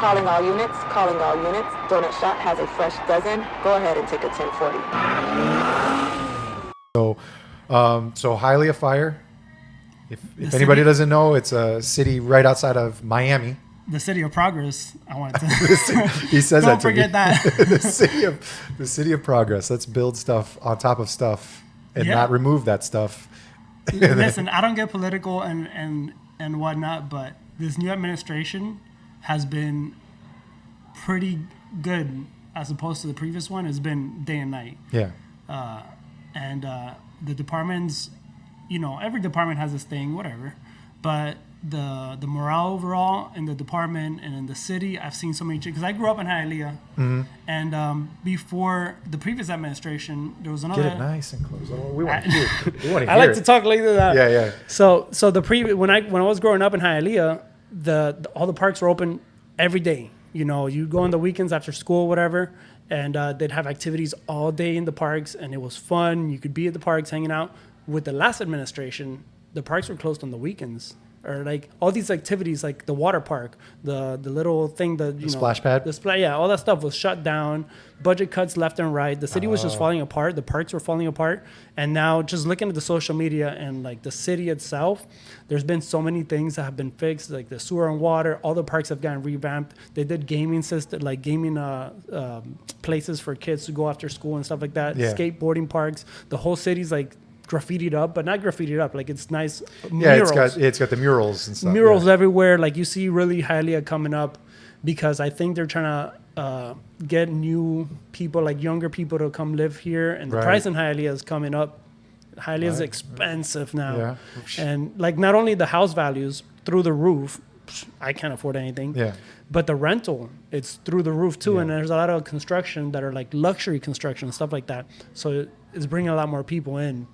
Calling all units, calling all units. Donut Shop has a fresh dozen. Go ahead and take a 1040. So Hialeah Fire, if anybody doesn't know, it's a city right outside of Miami. The city of progress. I wanted to. He says Don't that to me. forget that. the city of progress. Let's build stuff on top of stuff and Yeah. not remove that stuff. Listen, I don't get political and whatnot, but this new administration has been pretty good as opposed to the previous one. It's been day and night. Yeah. And the departments, every department has this thing, whatever. But the morale overall in the department and in the city, I've seen so many changes. Because I grew up in Hialeah, and before the previous administration, there was another. Get it nice and close. We want to hear. We want to hear. I like to talk like that. Yeah. So the when I was growing up in Hialeah, all the parks were open every day. You go on the weekends after school, whatever, and they'd have activities all day in the parks, and it was fun. You could be at the parks hanging out. With the last administration, the parks were closed on the weekends. Or like all these activities, like the water park, the little thing, the splash pad, all that stuff was shut down. Budget cuts left and right. The city was just falling apart. The parks were falling apart. And now, just looking at the social media and like the city itself, there's been so many things that have been fixed, like the sewer and water. All the parks have gotten revamped. They did gaming places for kids to go after school and stuff like that. Yeah. Skateboarding parks. The whole city's like graffitied up, but not graffitied up. Like it's nice. Yeah, murals. it's got the murals and stuff. Murals everywhere. Like you see really Hialeah coming up because I think they're trying to get new people, like younger people, to come live here. And the price in Hialeah is coming up. Hialeah is expensive now. Yeah. And like not only the house values through the roof, I can't afford anything. Yeah. But the rental, it's through the roof too. Yeah. And there's a lot of construction that are like luxury construction and stuff like that. So it's bringing a lot more people in.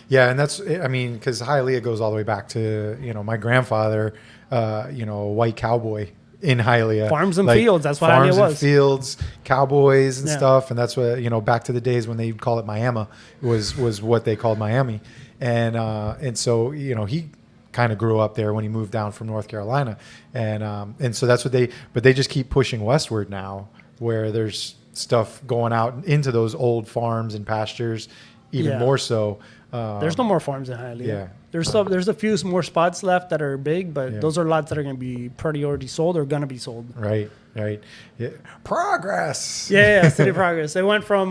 Yeah, and that's, because Hialeah goes all the way back to, my grandfather, a white cowboy in Hialeah. Farms and fields, that's what Hialeah was. Farms and fields, cowboys and stuff, and that's what, back to the days when they'd call it Miami, was what they called Miami. And so, he kind of grew up there when he moved down from North Carolina. And so that's what but they just keep pushing westward now, where there's stuff going out into those old farms and pastures, even more so. There's no more farms in Hialeah. Yeah. There's a few more spots left that are big, but those are lots that are going to be pretty already sold or going to be sold. Right. Yeah. Progress. Yeah, city progress. They went from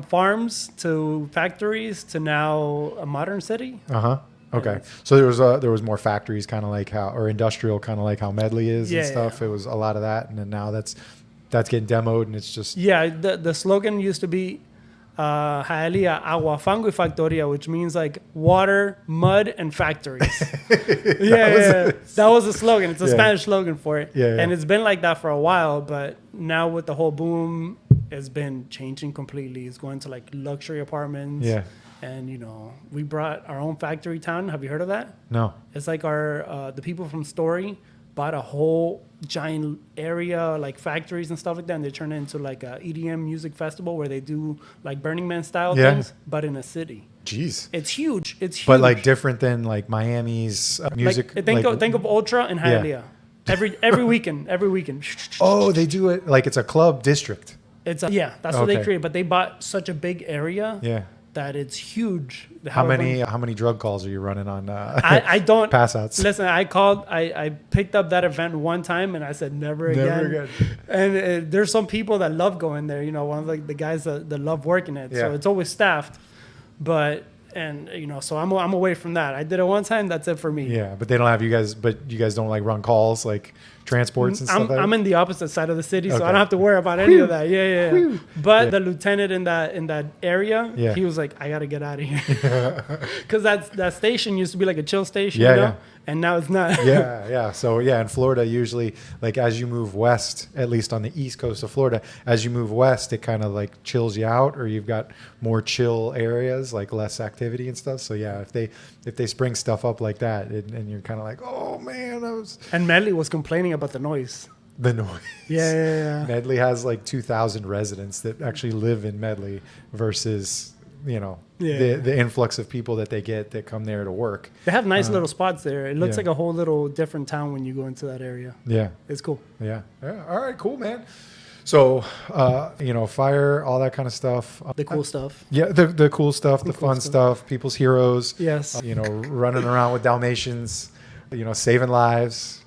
farms to factories to now a modern city. Okay. So there was more factories, kind of like or industrial, kind of like how Medley is and stuff. Yeah. It was a lot of that, and then now that's getting demoed, and it's just the slogan used to be Hialeah Agua Fango y Factoria, which means like water, mud, and factories. That was the slogan. It's a Spanish slogan for it. And it's been like that for a while, but now with the whole boom, it's been changing completely. It's going to like luxury apartments. Yeah. And we brought our own factory town. Have you heard of that? No. It's like the people from Story bought a whole giant area, like factories and stuff like that, and they turned it into like a EDM music festival where they do like Burning Man style things, but in a city. Jeez. It's huge. But like different than like Miami's music. Like, think of Ultra and Hialeah. Every weekend. Oh, they do it like it's a club district. That's what they created. But they bought such a big area. Yeah. That it's huge. How many drug calls are you running on? I don't pass outs. Listen, I picked up that event one time and I said never again. And there's some people that love going there. One of the guys that love working it. So it's always staffed. But so I'm away from that. I did it one time. That's it for me. Yeah, but they don't have you guys. But you guys don't like run calls like transports and stuff like that? I'm in the opopposite side of the city, so I don't have to worry about any of that. Yeah. But the lieutenant in that area, he was like, I got to get out of here. Because that station used to be like a chill station, and now it's not. So, in Florida, usually, like as you move west, at least on the east coast of Florida, as you move west, it kind of like chills you out, or you've got more chill areas, like less activity and stuff. So, if they spring stuff up like that, and you're kind of like, oh, man, And Medley was complaining about the noise. The noise. Yeah. Medley has like 2,000 residents that actually live in Medley versus the influx of people that they get that come there to work. They have nice little spots there. It looks yeah. like a whole little different town when you go into that area. Yeah. It's cool. Yeah. All right, cool, man. So, fire, all that kind of stuff. The cool stuff. Yeah, the cool stuff, the fun stuff, people's heroes. Yes. Running around with Dalmatians, saving lives.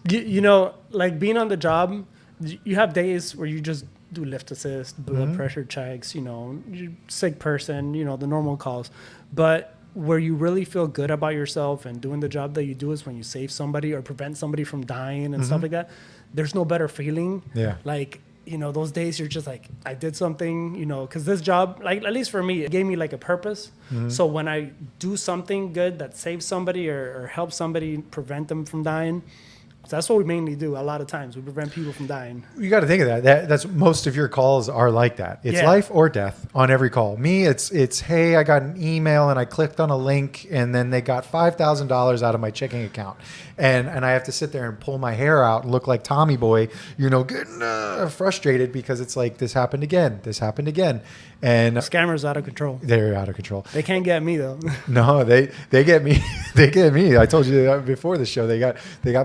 Like being on the job, you have days where you just do lift assist, blood pressure checks, you're sick person, the normal calls. But where you really feel good about yourself and doing the job that you do is when you save somebody or prevent somebody from dying and stuff like that. There's no better feeling. Yeah. Like, those days you're just like, I did something, because this job, like, at least for me, it gave me like a purpose. So when I do something good that saves somebody or helps somebody prevent them from dying, that's what we mainly do. A lot of times we prevent people from dying. You got to think of that. That's most of your calls are like that. It's life or death on every call. Me, it's hey, I got an email and I clicked on a link and then they got $5,000 out of my checking account, and I have to sit there and pull my hair out and look like Tommy Boy, getting frustrated because it's like this happened again, and Scammers out of control. They're out of control. They can't get me though. No, they get me. They get me. I told you that before the show. They got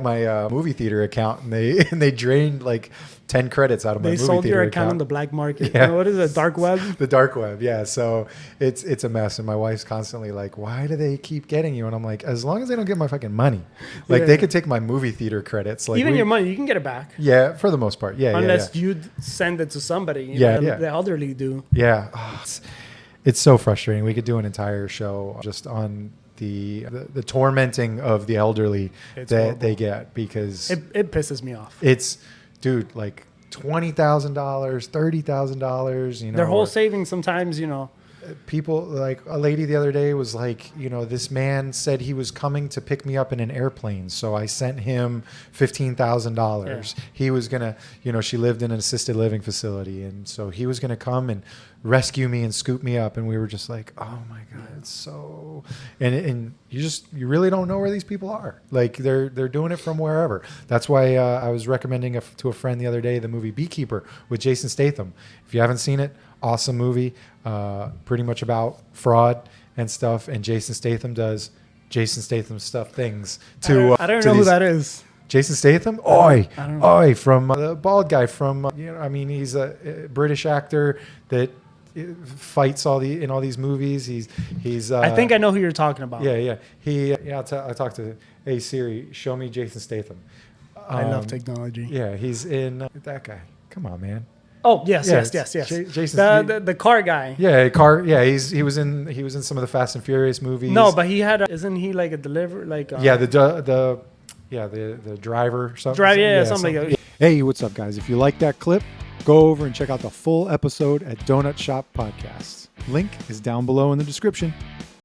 my movie theater account and they drained like 10 credits out of my movie theater account. They sold your account on the black market. Yeah. What is it? Dark web? The dark web. Yeah. So it's a mess. And my wife's constantly like, why do they keep getting you? And I'm like, as long as they don't get my fucking money, like they could take my movie theater credits. Like even your money, you can get it back. Yeah. For the most part. Yeah. Unless you send it to somebody. The elderly do. Yeah. Oh, it's so frustrating. We could do an entire show just on the tormenting of the elderly that they get, because it pisses me off. It's, dude, like $20,000, $30,000. Their whole savings sometimes. People, like a lady the other day was like, this man said he was coming to pick me up in an airplane, so I sent him $15,000. Yeah. He was gonna, she lived in an assisted living facility, and so he was gonna come and rescue me and scoop me up, and we were just like, oh my god, it's so, and you really don't know where these people are. Like they're doing it from wherever. That's why I was recommending to a friend the other day the movie Beekeeper with Jason Statham. If you haven't seen it, awesome movie. Pretty much about fraud and stuff, and Jason Statham does Jason Statham things to. I don't know who that is. Jason Statham, Oi, from the bald guy from. He's a British actor that fights in all these movies. He's. I think I know who you're talking about. Yeah. I talked to, hey Siri, show me Jason Statham. I love technology. Yeah, he's in that guy. Come on, man. Oh yes. Jason, the car guy. Yeah, car. Yeah, he was in some of the Fast and Furious movies. No, but he had. Isn't he like a deliver? Like the driver. Something like that. Hey, what's up, guys? If you like that clip, go over and check out the full episode at Donut Shop Podcasts. Link is down below in the description.